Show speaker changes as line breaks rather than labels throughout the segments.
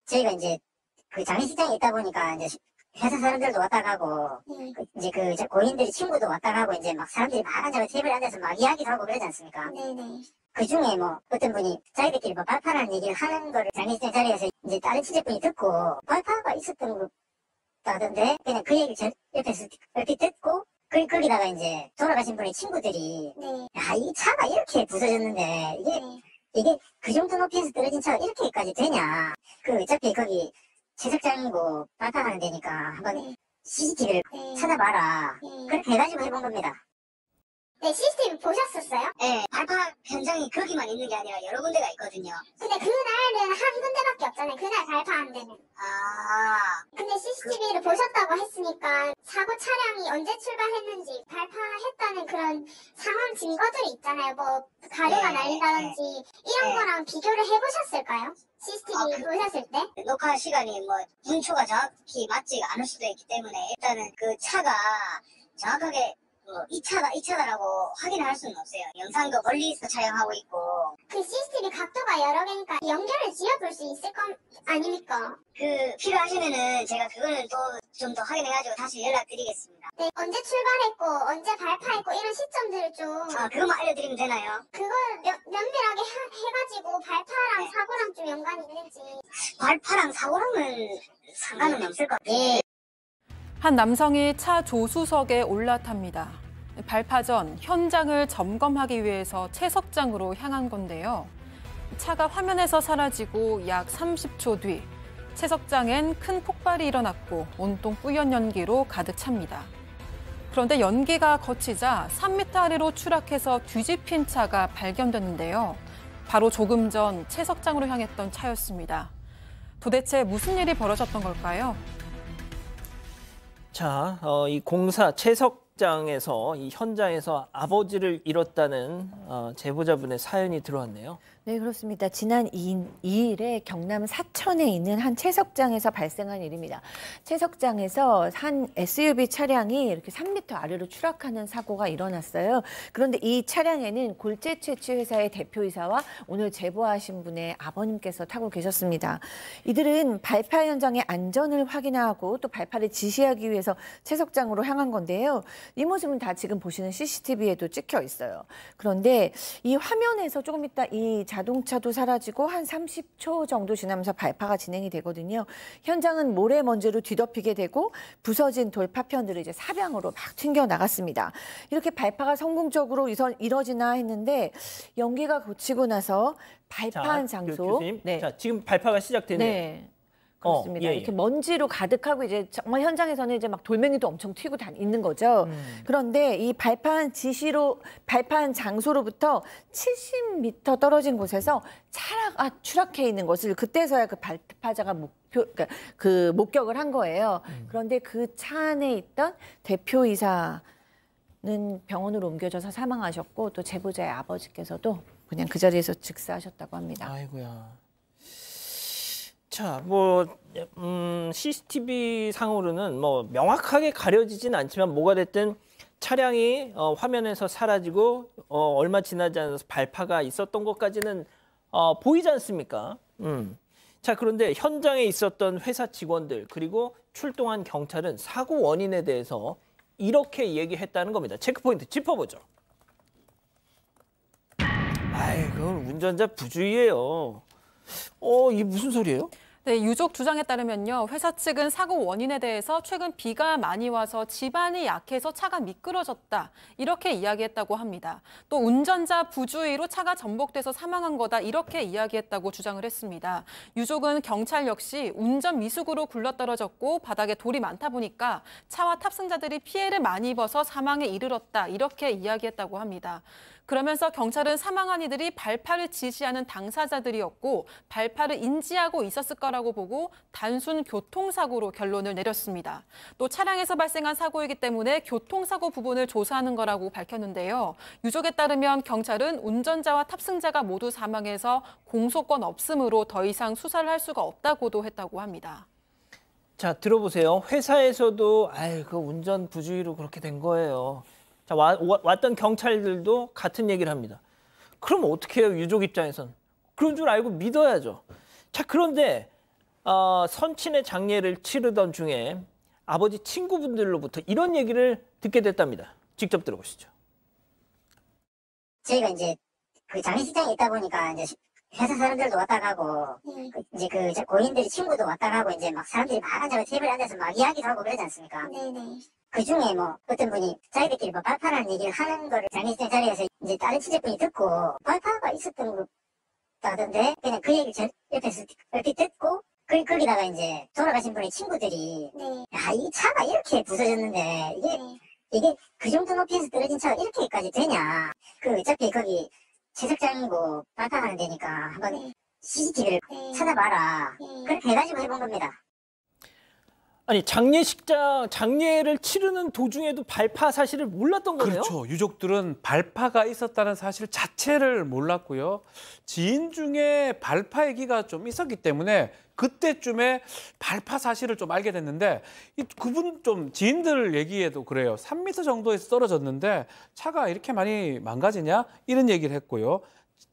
저희가 이제 그 장례식장에 있다 보니까 이제 회사 사람들도 왔다 가고 이제 그 고인들이 친구도 왔다 가고 이제 막 사람들이 막 앉아서 테이블에 앉아서 막 이야기도 하고 그러지 않습니까?
네네.
그 중에 뭐 어떤 분이 자기들끼리 뭐 발파라는 얘기를 하는 거를 장례식장 자리에서 이제 다른 친척분이 듣고 발파가 있었던 것 같다던데 그냥 그 얘기를 옆에서 얼핏 듣고 거기다가 이제 돌아가신 분의 친구들이
네.
야, 이 차가 이렇게 부서졌는데 이게 그 정도 높이에서 떨어진 차가 이렇게까지 되냐. 그 어차피 거기 채석장이고 발파하는 데니까 한번 CCTV를 찾아봐라. 그렇게 해가지고 해본 겁니다.
네, CCTV 보셨었어요?
네, 발파 현장이 거기만 있는 게 아니라 여러 군데가 있거든요.
근데 그날은 한 군데밖에 없잖아요. 그날 발파한 데는.
아,
근데 CCTV를 보셨다고 했으니까 사고 차량이 언제 출발했는지 발파했다는 그런 상황 증거들이 있잖아요. 뭐 가루가 날린다든지 이런 거랑 비교를 해보셨을까요? CCTV 보셨을 때?
녹화 시간이 뭐 분초가 정확히 맞지 않을 수도 있기 때문에 일단은 그 차가 정확하게 이 차다라고 확인을 할 수는 없어요. 영상도 멀리서 촬영하고 있고.
그 CCTV 각도가 여러 개니까 연결을 지어볼 수 있을 건 아닙니까?
그 필요하시면은 제가 그거는 또 좀 더 확인해가지고 다시 연락드리겠습니다.
네, 언제 출발했고 언제 발파했고 이런 시점들을 좀
그것만 알려드리면 되나요?
그걸 면밀하게 해가지고 발파랑 사고랑 좀 연관이 있는지.
발파랑 사고랑은 상관은 없을 것 같아요.
한 남성이 차 조수석에 올라탑니다. 발파 전 현장을 점검하기 위해서 채석장으로 향한 건데요. 차가 화면에서 사라지고 약 30초 뒤 채석장엔 큰 폭발이 일어났고 온통 뿌연 연기로 가득 찹니다. 그런데 연기가 거치자 3m 아래로 추락해서 뒤집힌 차가 발견됐는데요. 바로 조금 전 채석장으로 향했던 차였습니다. 도대체 무슨 일이 벌어졌던 걸까요?
자, 이 공사 채석장에서 이 현장에서 아버지를 잃었다는 제보자분의 사연이 들어왔네요.
네, 그렇습니다. 지난 2일에 경남 사천에 있는 한 채석장에서 발생한 일입니다. 채석장에서 한 SUV 차량이 이렇게 3m 아래로 추락하는 사고가 일어났어요. 그런데 이 차량에는 골재 채취 회사의 대표이사와 오늘 제보하신 분의 아버님께서 타고 계셨습니다. 이들은 발파 현장의 안전을 확인하고 또 발파를 지시하기 위해서 채석장으로 향한 건데요. 이 모습은 다 지금 보시는 CCTV에도 찍혀 있어요. 그런데 이 화면에서 조금 있다 이 자동차도 사라지고 한 30초 정도 지나면서 발파가 진행이 되거든요. 현장은 모래먼지로 뒤덮이게 되고 부서진 돌 파편들을 이제 사방으로 막 튕겨 나갔습니다. 이렇게 발파가 성공적으로 이뤄지나 했는데 연기가 거치고 나서 발파한 장소.
교수님, 자, 지금 발파가 시작됐네요.
네. 그렇습니다. 이렇게 먼지로 가득하고 이제 정말 현장에서는 이제 막 돌멩이도 엄청 튀고 있는 거죠. 그런데 이 발파한 장소로부터 70m 떨어진 곳에서 차가 추락해 있는 것을 그때서야 그 발파자가 그 목격을 한 거예요. 그런데 그 차 안에 있던 대표이사는 병원으로 옮겨져서 사망하셨고 또 제보자의 아버지께서도 그냥 그 자리에서 즉사하셨다고 합니다.
아이고야. 자, CCTV 상으로는 명확하게 가려지진 않지만 뭐가 됐든 차량이 화면에서 사라지고 얼마 지나지 않아서 발파가 있었던 것까지는 보이지 않습니까? 자, 그런데 현장에 있었던 회사 직원들 그리고 출동한 경찰은 사고 원인에 대해서 이렇게 얘기했다는 겁니다. 체크포인트 짚어보죠. 그건 운전자 부주의예요. 이게 무슨 소리예요?
네, 유족 주장에 따르면요. 회사 측은 사고 원인에 대해서 최근 비가 많이 와서 지반이 약해서 차가 미끄러졌다. 이렇게 이야기했다고 합니다. 또 운전자 부주의로 차가 전복돼서 사망한 거다. 이렇게 이야기했다고 주장을 했습니다. 유족은 경찰 역시 운전 미숙으로 굴러떨어졌고 바닥에 돌이 많다 보니까 차와 탑승자들이 피해를 많이 입어서 사망에 이르렀다. 이렇게 이야기했다고 합니다. 그러면서 경찰은 사망한 이들이 발파를 지시하는 당사자들이었고 발파를 인지하고 있었을 거라고 보고 단순 교통사고로 결론을 내렸습니다. 또 차량에서 발생한 사고이기 때문에 교통사고 부분을 조사하는 거라고 밝혔는데요. 유족에 따르면 경찰은 운전자와 탑승자가 모두 사망해서 공소권 없음으로 더 이상 수사를 할 수가 없다고도 했다고 합니다.
자, 들어보세요. 회사에서도 그 운전 부주의로 그렇게 된 거예요. 자, 왔던 경찰들도 같은 얘기를 합니다. 그럼 어떻게 해요, 유족 입장에선? 그런 줄 알고 믿어야죠. 자, 그런데 선친의 장례를 치르던 중에 아버지 친구분들로부터 이런 얘기를 듣게 됐답니다. 직접 들어보시죠.
저희가 이제 그 장례식장에 있다 보니까 이제 회사 사람들도 왔다 가고 이제 그 고인들이 친구도 왔다 가고 이제 막 사람들이 막 앉아서 테이블에 앉아서 막 이야기도 하고 그러지 않습니까?
네네.
그 중에 뭐 어떤 분이 자기들끼리 뭐 발파라는 얘기를 하는 거를 장례식장 자리에서 이제 다른 친척분이 듣고 발파가 있었던 것 같다던데 그냥 그 얘기를 옆에서 얼핏 듣고 거기다가 이제 돌아가신 분의 친구들이
네.
야, 이 차가 이렇게 부서졌는데 이게 그 정도 높이에서 떨어진 차가 이렇게까지 되냐. 그 어차피 거기 채석장이고 발파하는 데니까 한번 CCTV를 찾아봐라. 그렇게 해가지고 해본 겁니다.
아니 장례를 치르는 도중에도 발파 사실을 몰랐던 거네요?
그렇죠. 유족들은 발파가 있었다는 사실 자체를 몰랐고요. 지인 중에 발파 얘기가 좀 있었기 때문에 그때쯤에 발파 사실을 좀 알게 됐는데 그분 좀 지인들 얘기에도 그래요. 3m 정도에서 떨어졌는데 차가 이렇게 많이 망가지냐? 이런 얘기를 했고요.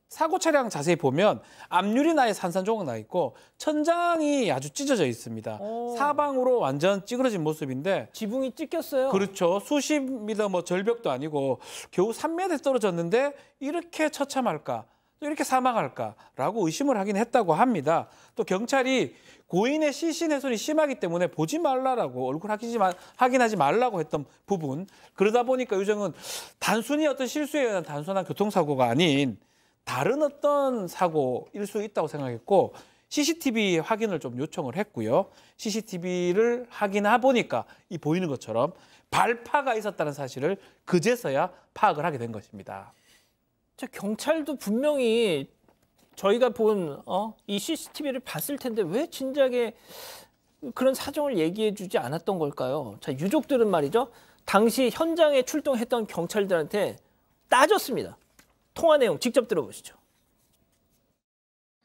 사고 차량 자세히 보면 앞유리 나에 산산조각 나 있고 천장이 아주 찢어져 있습니다. 사방으로 완전 찌그러진 모습인데
지붕이 찢겼어요.
그렇죠. 수십 미터 뭐 절벽도 아니고 겨우 3m에 떨어졌는데 이렇게 처참할까? 또 이렇게 사망할까라고 의심을 하긴 했다고 합니다. 또 경찰이 고인의 시신 훼손이 심하기 때문에 보지 말라라고 얼굴 확인하지 말라고 했던 부분. 그러다 보니까 유정은 단순히 어떤 실수에 의한 단순한 교통사고가 아닌 다른 어떤 사고일 수 있다고 생각했고 CCTV 확인을 좀 요청을 했고요. CCTV를 확인해 보니까 이 보이는 것처럼 발파가 있었다는 사실을 그제서야 파악을 하게 된 것입니다.
경찰도 분명히 저희가 본 이 CCTV를 봤을 텐데 왜 진작에 그런 사정을 얘기해 주지 않았던 걸까요? 자, 유족들은 말이죠. 당시 현장에 출동했던 경찰들한테 따졌습니다. 통화 내용 직접 들어보시죠.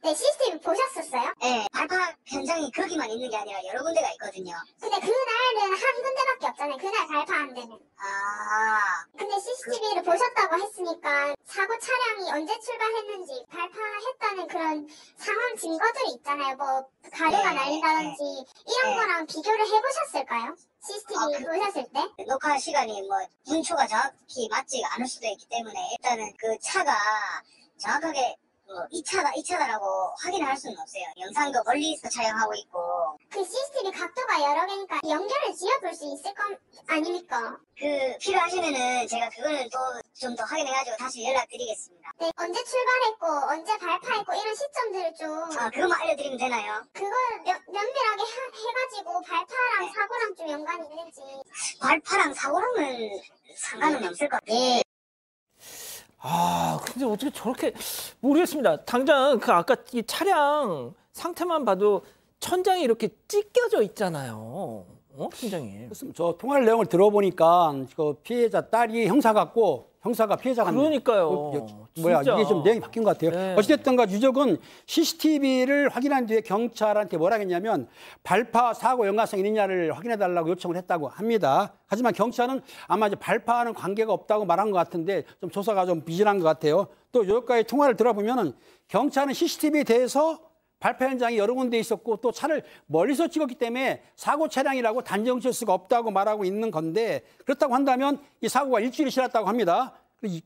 네, CCTV 보셨었어요?
네, 발파 현장이 거기만 있는 게 아니라 여러 군데가 있거든요.
근데 그날은 한 군데밖에 없잖아요. 그날 발파한 데는.
아,
근데 CCTV를 보셨다고 했으니까 사고 차량이 언제 출발했는지 발파했다는 그런 상황 증거들이 있잖아요. 뭐 가루가 날린다든지 이런 거랑 비교를 해보셨을까요? CCTV 보셨을 때?
녹화 시간이 뭐 분초가 정확히 맞지 않을 수도 있기 때문에 일단은 그 차가 정확하게 이 차다라고 확인을 할 수는 없어요. 영상도 멀리서 촬영하고 있고.
그 CCTV 각도가 여러 개니까 연결을 지어볼 수 있을 건 아닙니까?
필요하시면은 제가 그거는 또 좀 더 확인해가지고 다시 연락드리겠습니다.
네, 언제 출발했고 언제 발파했고 이런 시점들을 좀
그것만 알려드리면 되나요?
그걸 면밀하게 해가지고 발파랑 사고랑 좀 연관이 있는지.
발파랑 사고랑은 상관은 없을 것 같아요.
근데 어떻게 저렇게 모르겠습니다. 당장 그 아까 이 차량 상태만 봐도 천장이 이렇게 찢겨져 있잖아요. 팀장님.
저 통화 내용을 들어보니까 그 피해자 딸이 형사 같고 형사가 피해자 같네요.
그러니까요.
뭐야
진짜.
이게 좀 내용이 바뀐 것 같아요.
네.
어찌됐든가 유족은 CCTV를 확인한 뒤에 경찰한테 뭐라 했냐면 발파 사고 연관성 있느냐를 확인해달라고 요청을 했다고 합니다. 하지만 경찰은 아마 이제 발파와는 관계가 없다고 말한 것 같은데 좀 조사가 좀 비진한 것 같아요. 또 유족과의 통화를 들어보면은 경찰은 CCTV에 대해서 발파 현장이 여러 군데 있었고 또 차를 멀리서 찍었기 때문에 사고 차량이라고 단정 지을 수가 없다고 말하고 있는 건데 그렇다고 한다면 이 사고가 일주일이 지났다고 합니다.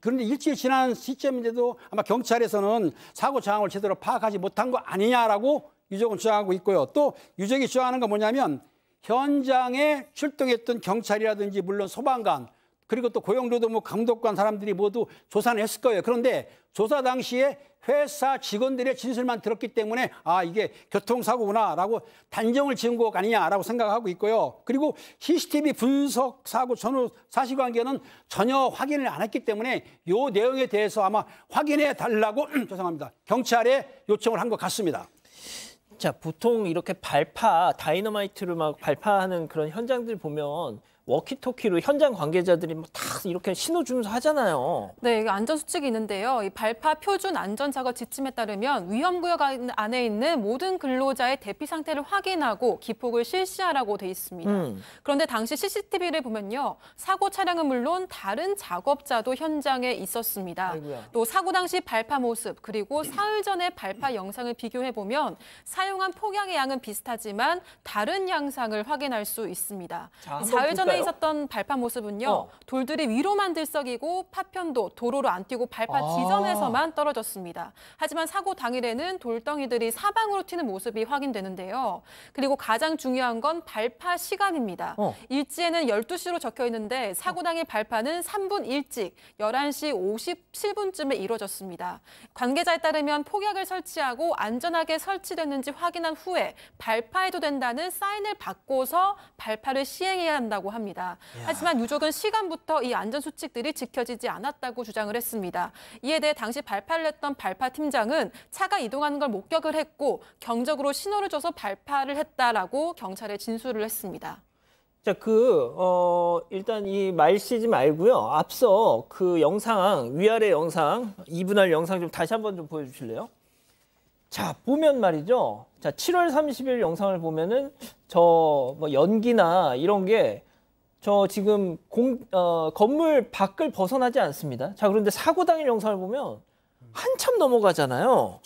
그런데 일주일 지난 시점인데도 아마 경찰에서는 사고 상황을 제대로 파악하지 못한 거 아니냐라고 유족은 주장하고 있고요. 또 유족이 주장하는 건 뭐냐면 현장에 출동했던 경찰이라든지 물론 소방관 그리고 또 고용노동부 감독관 사람들이 모두 조사는 했을 거예요. 그런데 조사 당시에 회사 직원들의 진술만 들었기 때문에 이게 교통사고구나라고 단정을 지은 것 아니냐라고 생각하고 있고요. 그리고 CCTV 분석 사고 전후 사실관계는 전혀 확인을 안 했기 때문에 이 내용에 대해서 아마 확인해 달라고 죄송합니다. 경찰에 요청을 한 것 같습니다.
자, 보통 이렇게 다이너마이트를 막 발파하는 그런 현장들 보면 워키토키로 현장 관계자들이 뭐 다 이렇게 신호 주면서 하잖아요.
네, 이게 안전수칙이 있는데요. 이 발파 표준 안전작업 지침에 따르면 위험구역 안에 있는 모든 근로자의 대피 상태를 확인하고 기폭을 실시하라고 돼 있습니다. 그런데 당시 CCTV를 보면요. 사고 차량은 물론 다른 작업자도 현장에 있었습니다.
아이고야.
또 사고 당시 발파 모습 그리고 사흘 전의 발파 영상을 비교해보면 사용한 폭약의 양은 비슷하지만 다른 양상을 확인할 수 있습니다.
자, 한번
사흘 전에
볼까요?
있었던 발파 모습은요. 돌들이 위로만 들썩이고 파편도 도로로 안 튀고 발파 지점에서만 떨어졌습니다. 하지만 사고 당일에는 돌덩이들이 사방으로 튀는 모습이 확인되는데요. 그리고 가장 중요한 건 발파 시간입니다. 일지에는 12시로 적혀 있는데 사고 당일 발파는 3분 일찍 11시 57분쯤에 이루어졌습니다. 관계자에 따르면 폭약을 설치하고 안전하게 설치됐는지 확인한 후에 발파해도 된다는 사인을 받고서 발파를 시행해야 한다고 합니다. 하지만 유족은 시간부터 이 안전수칙들이 지켜지지 않았다고 주장을 했습니다. 이에 대해 당시 발파를 했던 발파 팀장은 차가 이동하는 걸 목격을 했고 경적으로 신호를 줘서 발파를 했다라고 경찰에 진술을 했습니다.
자, 일단 이 말씨지 말고요. 앞서 그 영상, 위아래 영상, 2분할 영상 좀 다시 한번 좀 보여주실래요? 자, 보면 말이죠. 자, 7월 30일 영상을 보면은 뭐 연기나 이런 게 지금 건물 밖을 벗어나지 않습니다. 자, 그런데 사고 당일 영상을 보면 한참 넘어가잖아요.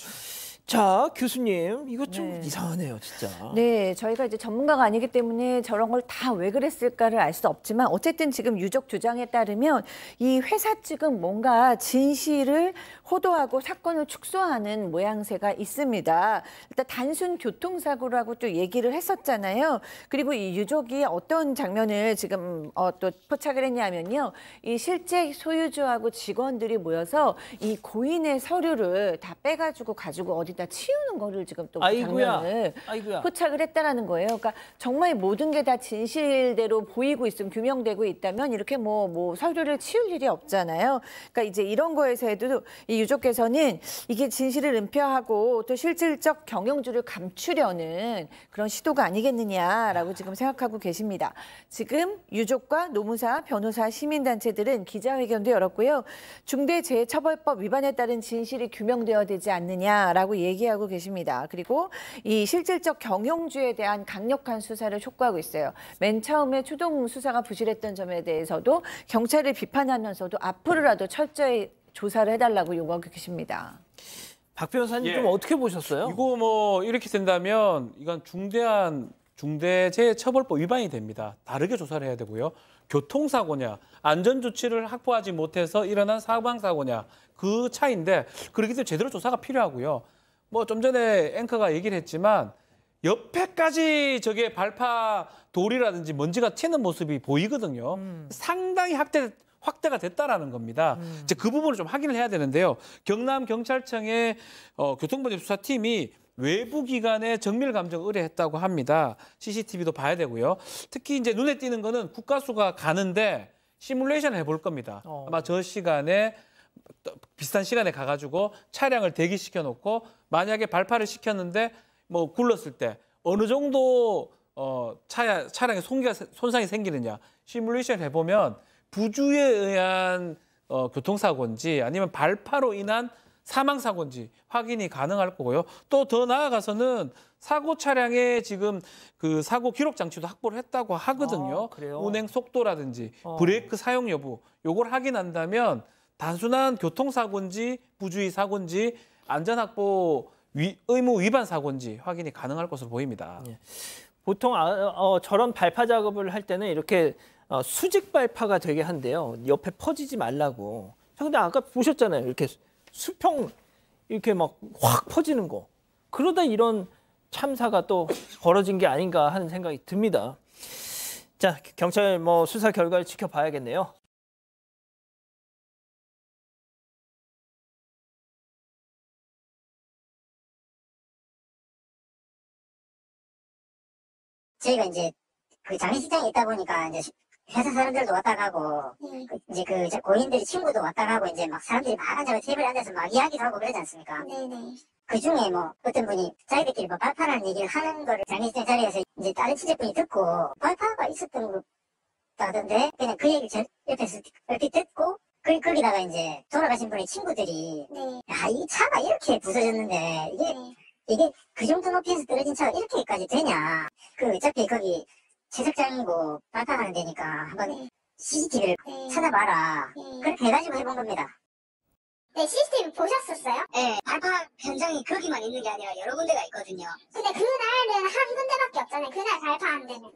자, 교수님, 이거 좀 이상하네요, 진짜.
네, 저희가 이제 전문가가 아니기 때문에 저런 걸 다 왜 그랬을까를 알 수 없지만 어쨌든 지금 유족 주장에 따르면 이 회사 측은 뭔가 진실을 호도하고 사건을 축소하는 모양새가 있습니다. 일단 단순 교통사고라고 또 얘기를 했었잖아요. 그리고 이 유족이 어떤 장면을 지금 또 포착을 했냐면요. 이 실제 소유주하고 직원들이 모여서 이 고인의 서류를 다 빼가지고 가지고 어디다 치우는 거를 지금 또 그 장면을 포착을 했다라는 거예요. 그러니까 정말 모든 게 다 진실대로 보이고 있으면 규명되고 있다면 이렇게 뭐 서류를 치울 일이 없잖아요. 그러니까 이제 이런 거에서도 이 유족께서는 이게 진실을 은폐하고 또 실질적 경영주를 감추려는 그런 시도가 아니겠느냐라고 지금 생각하고 계십니다. 지금 유족과 노무사, 변호사, 시민단체들은 기자회견도 열었고요. 중대재해처벌법 위반에 따른 진실이 규명되어야 되지 않느냐라고 얘기하고 계십니다. 그리고 이 실질적 경영주에 대한 강력한 수사를 촉구하고 있어요. 맨 처음에 초동 수사가 부실했던 점에 대해서도 경찰을 비판하면서도 앞으로라도 철저히 조사를 해달라고 요구하고 계십니다.
박 변호사님 좀 어떻게 보셨어요?
이거 뭐 이렇게 된다면 이건 중대재해처벌법 위반이 됩니다. 다르게 조사를 해야 되고요. 교통사고냐, 안전조치를 확보하지 못해서 일어난 사망사고냐 그 차이인데 그렇기 때문에 제대로 조사가 필요하고요. 뭐 좀 전에 앵커가 얘기를 했지만 옆에까지 저게 발파 돌이라든지 먼지가 튀는 모습이 보이거든요. 상당히 확대가 됐다라는 겁니다. 이제 그 부분을 좀 확인을 해야 되는데요. 경남경찰청의 교통범죄수사팀이 외부 기관에 정밀 감정 의뢰했다고 합니다. CCTV도 봐야 되고요. 특히 이제 눈에 띄는 거는 국가수가 가는데 시뮬레이션을 해볼 겁니다. 아마 저 시간에 비슷한 시간에 가가지고 차량을 대기시켜 놓고 만약에 발파를 시켰는데 뭐 굴렀을 때 어느 정도 차량에 손상이 생기느냐 시뮬레이션 해보면 부주에 의한 교통사고인지 아니면 발파로 인한 사망사고인지 확인이 가능할 거고요. 또 더 나아가서는 사고 차량에 지금 그 사고 기록 장치도 확보를 했다고 하거든요. 운행 속도라든지 브레이크 사용 여부 요걸 확인한다면 단순한 교통사고인지 부주의 사고인지 안전확보 의무 위반 사고인지 확인이 가능할 것으로 보입니다.
보통 저런 발파 작업을 할 때는 이렇게 수직 발파가 되게 한대요. 옆에 퍼지지 말라고. 근데 아까 보셨잖아요. 이렇게 수평 이렇게 막 확 퍼지는 거. 그러다 이런 참사가 또 벌어진 게 아닌가 하는 생각이 듭니다. 자, 경찰 수사 결과를 지켜봐야겠네요.
저희가 이제 그 장례식장에 있다 보니까 이제 회사 사람들도 왔다 가고 이제 그 고인들이 친구도 왔다 가고 이제 막 사람들이 막 앉아서 테이블에 앉아서 막 이야기도 하고 그러지 않습니까?
네네.
그 중에 뭐 어떤 분이 자기들끼리 뭐 발파라는 얘기를 하는 거를 장례식장 자리에서 이제 다른 친척분이 듣고 발파가 있었던 것 하던데 그냥 그 얘기를 옆에서 얼핏 듣고 거기다가 이제 돌아가신 분의 친구들이
네.
야, 이 차가 이렇게 부서졌는데 이게 그 정도 높이에서 떨어진 차가 이렇게까지 되냐. 어차피 거기 채석장이고 발파하는 데니까 한번 CCTV를 찾아봐라. 그렇게 해가지고 해본 겁니다.
네, CCTV 보셨었어요?
네, 발파 현장이 거기만 있는 게 아니라 여러 군데가 있거든요.
근데 그날은 한 군데밖에 없잖아요. 그날 발파한 데는.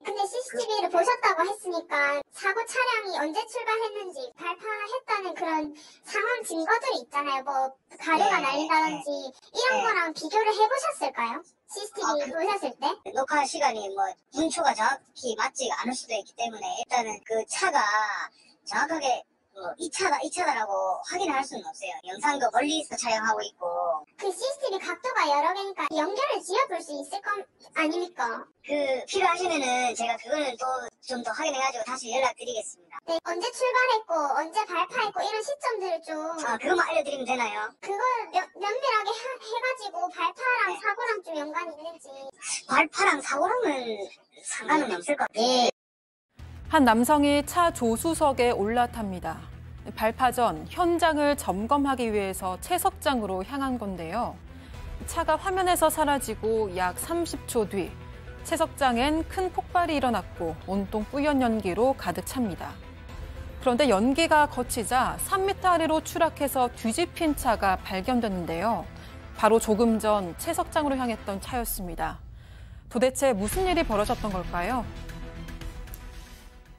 근데 CCTV를 보셨다고 했으니까 사고 차량이 언제 출발했는지 발파했다는 그런 상황 증거들이 있잖아요. 뭐 가루가 날린다든지 이런 거랑 비교를 해보셨을까요? CCTV 보셨을 때?
녹화 시간이 뭐 분초가 정확히 맞지 않을 수도 있기 때문에 일단은 그 차가 정확하게 이 차다라고 확인을 할 수는 없어요. 영상도 멀리서 촬영하고 있고.
그 CCTV 각도가 여러 개니까 연결을 지어볼 수 있을 건 아닙니까?
필요하시면은 제가 그거는 또 좀 더 확인해가지고 다시 연락드리겠습니다.
네, 언제 출발했고 언제 발파했고 이런 시점들을 좀
그것만 알려드리면 되나요?
그걸 면밀하게 해가지고 발파랑 사고랑 좀 연관이 있는지.
발파랑 사고랑은 상관은 없을 것 같아요.
한 남성이 차 조수석에 올라탑니다. 발파 전 현장을 점검하기 위해서 채석장으로 향한 건데요. 차가 화면에서 사라지고 약 30초 뒤 채석장엔 큰 폭발이 일어났고 온통 뿌연 연기로 가득 찹니다. 그런데 연기가 거치자 3m 아래로 추락해서 뒤집힌 차가 발견됐는데요. 바로 조금 전 채석장으로 향했던 차였습니다. 도대체 무슨 일이 벌어졌던 걸까요?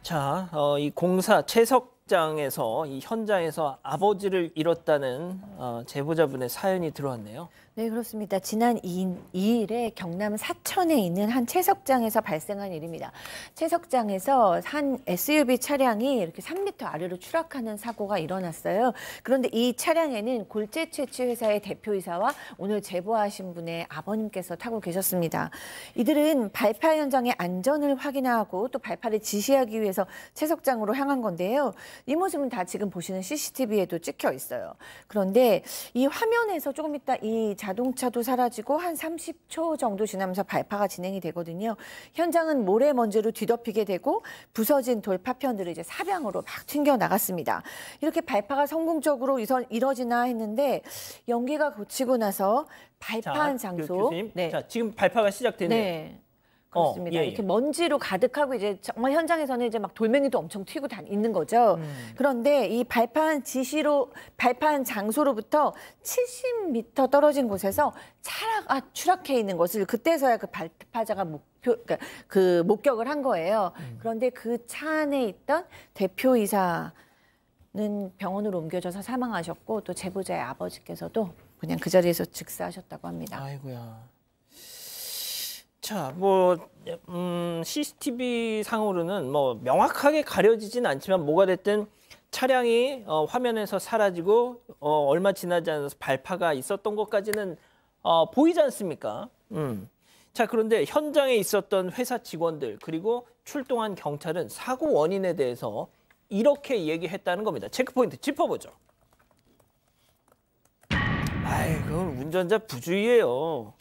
자, 이 공사 채석장에서 이 현장에서 아버지를 잃었다는 제보자분의 사연이 들어왔네요.
네, 그렇습니다. 지난 2일에 경남 사천에 있는 한 채석장에서 발생한 일입니다. 채석장에서 한 SUV 차량이 이렇게 3m 아래로 추락하는 사고가 일어났어요. 그런데 이 차량에는 골재 채취 회사의 대표이사와 오늘 제보하신 분의 아버님께서 타고 계셨습니다. 이들은 발파 현장의 안전을 확인하고 또 발파를 지시하기 위해서 채석장으로 향한 건데요. 이 모습은 다 지금 보시는 CCTV에도 찍혀 있어요. 그런데 이 화면에서 조금 이따 이 자동차도 사라지고 한 30초 정도 지나면서 발파가 진행이 되거든요. 현장은 모래먼지로 뒤덮이게 되고 부서진 돌 파편들을 이제 사방으로 막 튕겨 나갔습니다. 이렇게 발파가 성공적으로 이뤄지나 했는데 연기가 거치고 나서 발파한 장소.
교수님, 자, 지금 발파가 시작됐네요.
네. 그렇습니다.
예.
이렇게 먼지로 가득하고 이제 정말 현장에서는 이제 막 돌멩이도 엄청 튀고 있는 거죠. 그런데 이 발파한 장소로부터 70m 떨어진 곳에서 차가 추락해 있는 것을 그때서야 그 발파자가 목격을 한 거예요. 그런데 그 차 안에 있던 대표이사는 병원으로 옮겨져서 사망하셨고 또 제보자의 아버지께서도 그냥 그 자리에서 즉사하셨다고 합니다.
아이고야. 자, CCTV 상으로는 명확하게 가려지진 않지만 뭐가 됐든 차량이 화면에서 사라지고 얼마 지나지 않아서 발파가 있었던 것까지는 보이지 않습니까? 자, 그런데 현장에 있었던 회사 직원들 그리고 출동한 경찰은 사고 원인에 대해서 이렇게 얘기했다는 겁니다. 체크포인트 짚어보죠. 그건 운전자 부주의예요.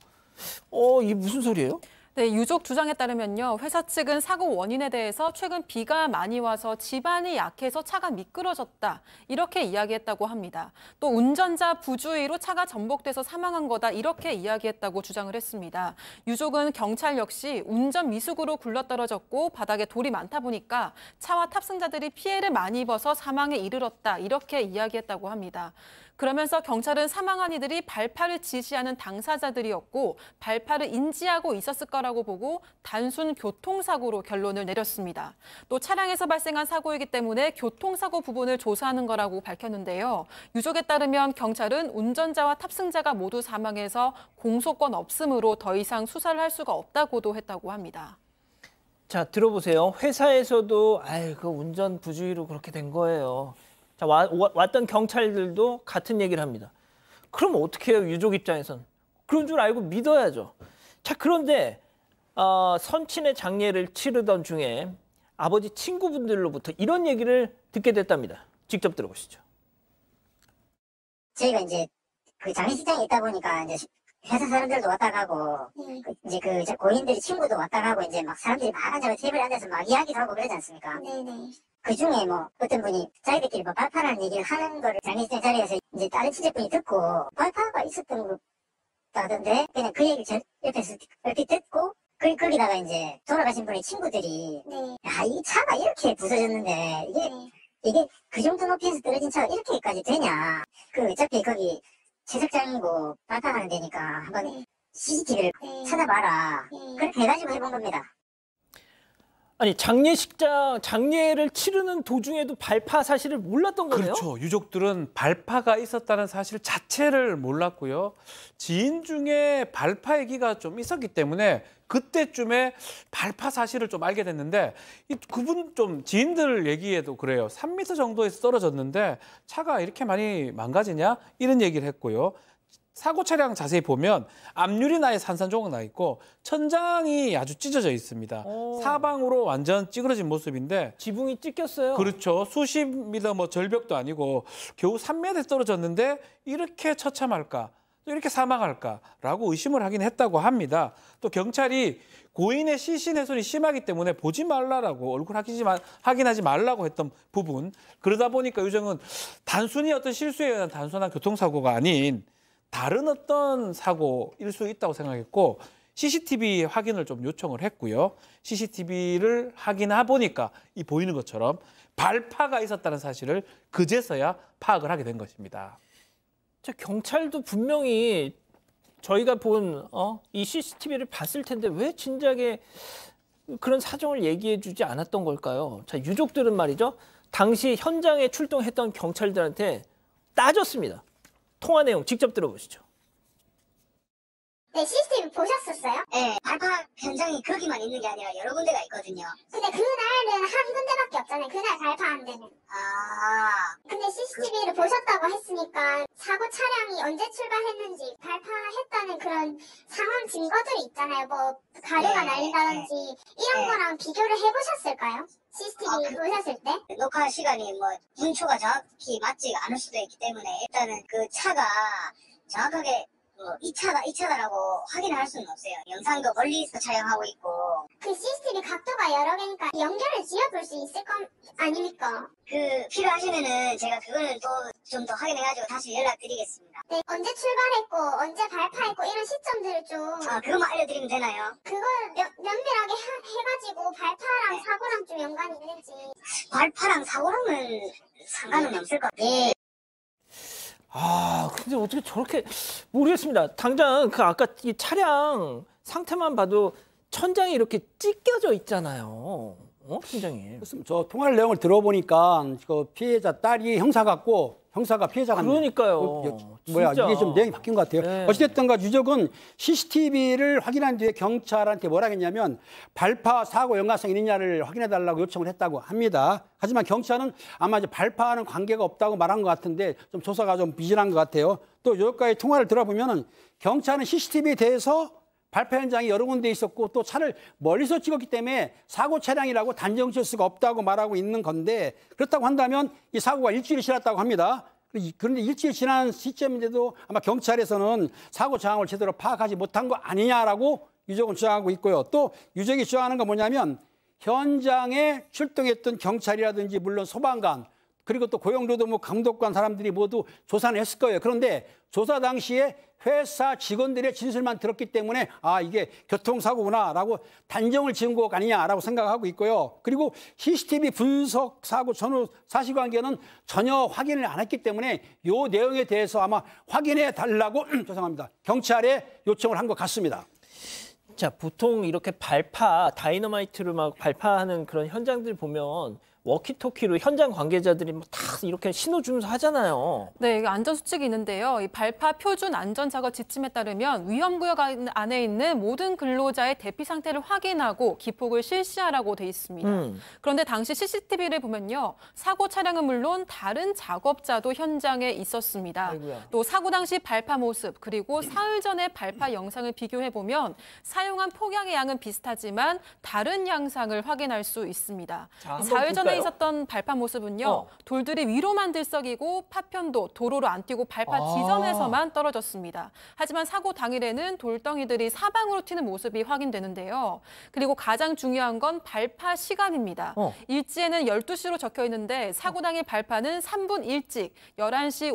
이게 무슨 소리예요?
네, 유족 주장에 따르면요. 회사 측은 사고 원인에 대해서 최근 비가 많이 와서 지반이 약해서 차가 미끄러졌다. 이렇게 이야기했다고 합니다. 또 운전자 부주의로 차가 전복돼서 사망한 거다. 이렇게 이야기했다고 주장을 했습니다. 유족은 경찰 역시 운전 미숙으로 굴러떨어졌고 바닥에 돌이 많다 보니까 차와 탑승자들이 피해를 많이 입어서 사망에 이르렀다. 이렇게 이야기했다고 합니다. 그러면서 경찰은 사망한 이들이 발파를 지시하는 당사자들이었고 발파를 인지하고 있었을 거라고 보고 단순 교통사고로 결론을 내렸습니다. 또 차량에서 발생한 사고이기 때문에 교통사고 부분을 조사하는 거라고 밝혔는데요. 유족에 따르면 경찰은 운전자와 탑승자가 모두 사망해서 공소권 없음으로 더 이상 수사를 할 수가 없다고도 했다고 합니다.
자, 들어보세요. 회사에서도 그 운전 부주의로 그렇게 된 거예요. 자, 왔던 경찰들도 같은 얘기를 합니다. 그럼 어떻게 해요, 유족 입장에선? 그런 줄 알고 믿어야죠. 자, 그런데 선친의 장례를 치르던 중에 아버지 친구분들로부터 이런 얘기를 듣게 됐답니다. 직접 들어보시죠.
저희가 이제 그 장례식장에 있다 보니까 이제 회사 사람들도 왔다 가고, 이제 저 고인들이 친구도 왔다 가고, 이제 막 사람들이 막 테이블에 앉아서 막 이야기도 하고 그러지 않습니까?
네네.
그 중에 뭐 어떤 분이 자기들끼리 뭐 발파라는 얘기를 하는 거를 장례식 자리에서 이제 다른 취재분이 듣고 발파가 있었던 것 같다던데 그냥 그 얘기를 옆에서 얼핏 듣고 거기다가 이제 돌아가신 분의 친구들이
네.
야, 이 차가 이렇게 부서졌는데 이게 그 정도 높이에서 떨어진 차가 이렇게까지 되냐. 어차피 거기 채석장이고 발파하는 데니까 한번 CCTV를 찾아봐라. 그렇게 해가지고 해본 겁니다.
아니 장례를 치르는 도중에도 발파 사실을 몰랐던 거네요?
그렇죠. 유족들은 발파가 있었다는 사실 자체를 몰랐고요. 지인 중에 발파 얘기가 좀 있었기 때문에 그때쯤에 발파 사실을 좀 알게 됐는데 그분 좀 지인들 얘기에도 그래요. 3m 정도에서 떨어졌는데 차가 이렇게 많이 망가지냐? 이런 얘기를 했고요. 사고 차량 자세히 보면 앞유리는 아예 산산조각 나 있고 천장이 아주 찢어져 있습니다. 사방으로 완전 찌그러진 모습인데
지붕이 찢겼어요.
그렇죠. 수십 미터 뭐 절벽도 아니고 겨우 3m에 떨어졌는데 이렇게 처참할까? 또 이렇게 사망할까라고 의심을 하긴 했다고 합니다. 또 경찰이 고인의 시신 훼손이 심하기 때문에 보지 말라라고 얼굴 확인하지 말라고 했던 부분. 그러다 보니까 유정은 단순히 어떤 실수에 의한 단순한 교통사고가 아닌 다른 어떤 사고일 수 있다고 생각했고 CCTV 확인을 좀 요청을 했고요. CCTV를 확인해 보니까 이 보이는 것처럼 발파가 있었다는 사실을 그제서야 파악을 하게 된 것입니다.
경찰도 분명히 저희가 본 이 CCTV를 봤을 텐데 왜 진작에 그런 사정을 얘기해 주지 않았던 걸까요? 자, 유족들은 말이죠. 당시 현장에 출동했던 경찰들한테 따졌습니다. 통화 내용 직접 들어보시죠.
네, CCTV 보셨었어요?
네, 발파 현장이 거기만 있는 게 아니라 여러 군데가 있거든요.
근데 그날은 한 군데밖에 없잖아요. 그날 발파한 데는.
아,
근데 CCTV를 보셨다고 했으니까 사고 차량이 언제 출발했는지 발파했다는 그런 상황 증거들이 있잖아요. 뭐 가루가 날린다든지 이런 거랑 비교를 해보셨을까요? CCTV 보셨을 때?
녹화 시간이 뭐 분초가 정확히 맞지 않을 수도 있기 때문에 일단은 그 차가 정확하게 이 차다라고 확인을 할 수는 없어요. 영상도 멀리서 촬영하고 있고.
그 CCTV 각도가 여러 개니까 연결을 지어볼 수 있을 건 아닙니까?
필요하시면은 제가 그거는 또 좀 더 확인해가지고 다시 연락드리겠습니다.
네, 언제 출발했고 언제 발파했고 이런 시점들을 좀
그것만 알려드리면 되나요?
그걸 면밀하게 해가지고 발파랑 사고랑 좀 연관이 있는지.
발파랑 사고랑은 상관은 없을 것 같아요.
근데 어떻게 저렇게 모르겠습니다. 당장 아까 이 차량 상태만 봐도 천장이 이렇게 찢겨져 있잖아요. 팀장님.
저 통화 내용을 들어보니까 그 피해자 딸이 형사 같고 형사가 피해자 같네요.
그러니까요.
이게 좀 내용이 바뀐 것 같아요.
네.
어찌됐든가 유족은 CCTV를 확인한 뒤에 경찰한테 뭐라 했냐면 발파 사고 연관성 있느냐를 확인해달라고 요청을 했다고 합니다. 하지만 경찰은 아마 이제 발파하는 관계가 없다고 말한 것 같은데 좀 조사가 좀 비진한 것 같아요. 또 유족과의 통화를 들어보면은 경찰은 CCTV에 대해서 발파 현장이 여러 군데 있었고 또 차를 멀리서 찍었기 때문에 사고 차량이라고 단정 지을 수가 없다고 말하고 있는 건데 그렇다고 한다면 이 사고가 일주일이 지났다고 합니다. 그런데 일주일 지난 시점인데도 아마 경찰에서는 사고 상황을 제대로 파악하지 못한 거 아니냐라고 유족은 주장하고 있고요. 또 유족이 주장하는 건 뭐냐면 현장에 출동했던 경찰이라든지 물론 소방관 그리고 또 고용노동부 감독관 사람들이 모두 조사는 했을 거예요. 그런데 조사 당시에 회사 직원들의 진술만 들었기 때문에 이게 교통사고구나라고 단정을 지은 것 아니냐라고 생각하고 있고요. 그리고 CCTV 분석 사고 전후 사실관계는 전혀 확인을 안 했기 때문에 이 내용에 대해서 아마 확인해 달라고 죄송합니다. 경찰에 요청을 한 것 같습니다.
자, 보통 이렇게 다이너마이트를 막 발파하는 그런 현장들 보면 워키토키로 현장 관계자들이 다 이렇게 신호 주면서 하잖아요.
네, 안전수칙이 있는데요. 이 발파 표준 안전작업 지침에 따르면 위험구역 안에 있는 모든 근로자의 대피 상태를 확인하고 기폭을 실시하라고 돼 있습니다. 그런데 당시 CCTV를 보면요. 사고 차량은 물론 다른 작업자도 현장에 있었습니다.
아이고야.
또 사고 당시 발파 모습 그리고 사흘 전의 발파 영상을 비교해보면 사용한 폭약의 양은 비슷하지만 다른 양상을 확인할 수 있습니다.
자, 한번
사흘 전에 앞에 있었던 발파 모습은요. 돌들이 위로만 들썩이고 파편도 도로로 안 튀고 발파 지점에서만 떨어졌습니다. 하지만 사고 당일에는 돌덩이들이 사방으로 튀는 모습이 확인되는데요. 그리고 가장 중요한 건 발파 시간입니다. 일지에는 12시로 적혀 있는데 사고 당일 발파는 3분 일찍 11시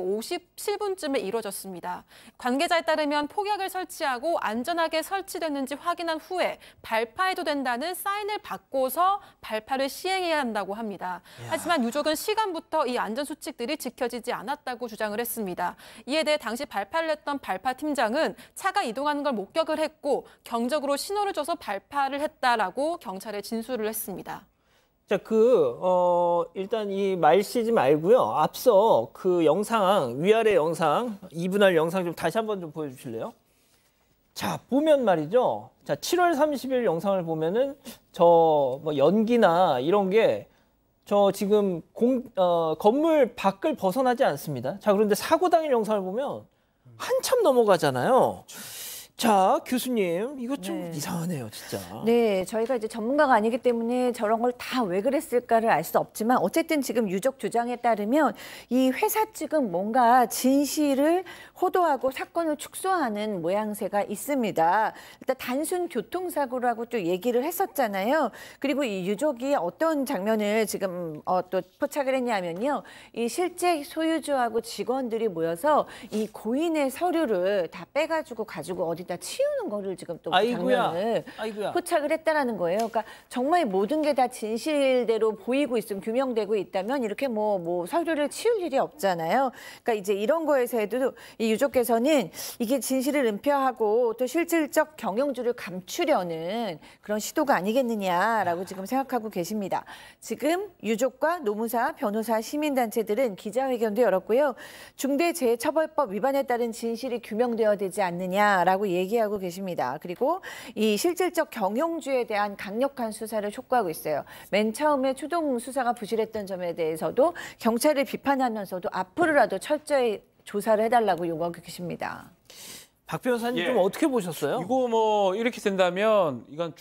57분쯤에 이루어졌습니다. 관계자에 따르면 폭약을 설치하고 안전하게 설치됐는지 확인한 후에 발파해도 된다는 사인을 받고서 발파를 시행해야 한다고 합니다. 하지만 유족은 시간부터 이 안전수칙들이 지켜지지 않았다고 주장을 했습니다. 이에 대해 당시 발파를 했던 발파 팀장은 차가 이동하는 걸 목격을 했고 경적으로 신호를 줘서 발파를 했다라고 경찰에 진술을 했습니다.
자, 일단 이 말씨지 말고요. 앞서 그 영상, 위아래 영상, 2분할 영상 좀 다시 한번 좀 보여주실래요? 자, 보면 말이죠. 자, 7월 30일 영상을 보면은 뭐 연기나 이런 게 지금 건물 밖을 벗어나지 않습니다. 자, 그런데 사고 당일 영상을 보면 한참 넘어가잖아요. 자, 교수님, 이거 좀 이상하네요, 진짜.
네, 저희가 이제 전문가가 아니기 때문에 저런 걸 다 왜 그랬을까를 알 수 없지만 어쨌든 지금 유족 주장에 따르면 이 회사 측은 뭔가 진실을 호도하고 사건을 축소하는 모양새가 있습니다. 일단 단순 교통사고라고 또 얘기를 했었잖아요. 그리고 이 유족이 어떤 장면을 지금 또 포착을 했냐면요. 이 실제 소유주하고 직원들이 모여서 이 고인의 서류를 다 빼가지고 가지고 어디다 치우는 거를 지금 또 그 장면을 포착을 했다라는 거예요. 그러니까 정말 모든 게 다 진실대로 보이고 있으면 규명되고 있다면 이렇게 뭐 서류를 치울 일이 없잖아요. 그러니까 이제 이런 거에서도 이 유족께서는 이게 진실을 은폐하고 또 실질적 경영주를 감추려는 그런 시도가 아니겠느냐라고 지금 생각하고 계십니다. 지금 유족과 노무사, 변호사, 시민단체들은 기자회견도 열었고요. 중대재해처벌법 위반에 따른 진실이 규명되어야 되지 않느냐라고 얘기하고 계십니다. 그리고 이 실질적 경영주에 대한 강력한 수사를 촉구하고 있어요. 맨 처음에 초동 수사가 부실했던 점에 대해서도 경찰을 비판하면서도 앞으로라도 철저히 조사를 해달라고 요구하고 계십니다.
박 변호사님 좀 어떻게 보셨어요?
이거 뭐 이렇게 된다면 이건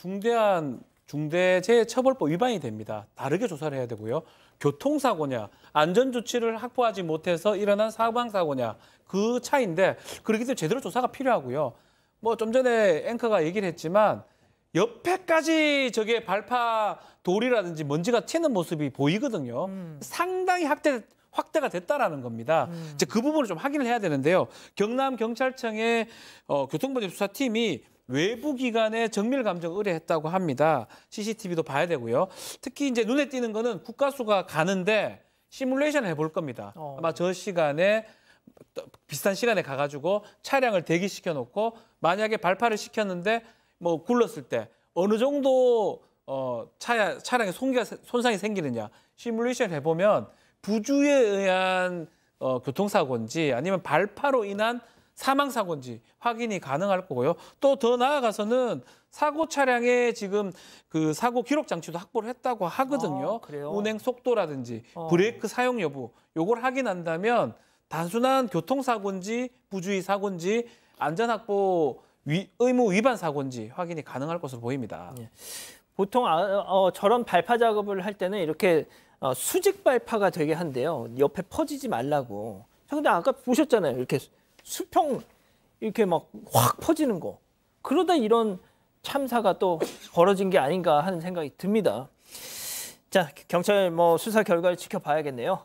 중대재해처벌법 위반이 됩니다. 다르게 조사를 해야 되고요. 교통사고냐, 안전조치를 확보하지 못해서 일어난 사망사고냐 그 차이인데 그렇기 때문에 제대로 조사가 필요하고요. 뭐 좀 전에 앵커가 얘기를 했지만 옆에까지 저게 발파 돌이라든지 먼지가 튀는 모습이 보이거든요. 상당히 확대가 됐다라는 겁니다. 이제 그 부분을 좀 확인을 해야 되는데요. 경남경찰청의 교통범죄수사팀이 외부 기관의 정밀 감정을 의뢰했다고 합니다. CCTV도 봐야 되고요. 특히 이제 눈에 띄는 거는 국가수가 가는데 시뮬레이션을 해볼 겁니다. 아마 저 시간에 비슷한 시간에 가가지고 차량을 대기시켜 놓고 만약에 발파를 시켰는데 뭐 굴렀을 때 어느 정도 차량에 손상이 생기느냐 시뮬레이션 해보면 부주에 의한 교통사고인지 아니면 발파로 인한 사망사고인지 확인이 가능할 거고요. 또 더 나아가서는 사고 차량에 지금 그 사고 기록 장치도 확보를 했다고 하거든요. 운행 속도라든지 브레이크 사용 여부 요걸 확인한다면 단순한 교통사고인지 부주의 사고인지 안전확보 의무 위반 사고인지 확인이 가능할 것으로 보입니다.
보통 저런 발파 작업을 할 때는 이렇게 수직 발파가 되게 한대요. 옆에 퍼지지 말라고. 근데 아까 보셨잖아요. 이렇게 수평 이렇게 막 확 퍼지는 거. 그러다 이런 참사가 또 벌어진 게 아닌가 하는 생각이 듭니다. 자, 경찰 수사 결과를 지켜봐야겠네요.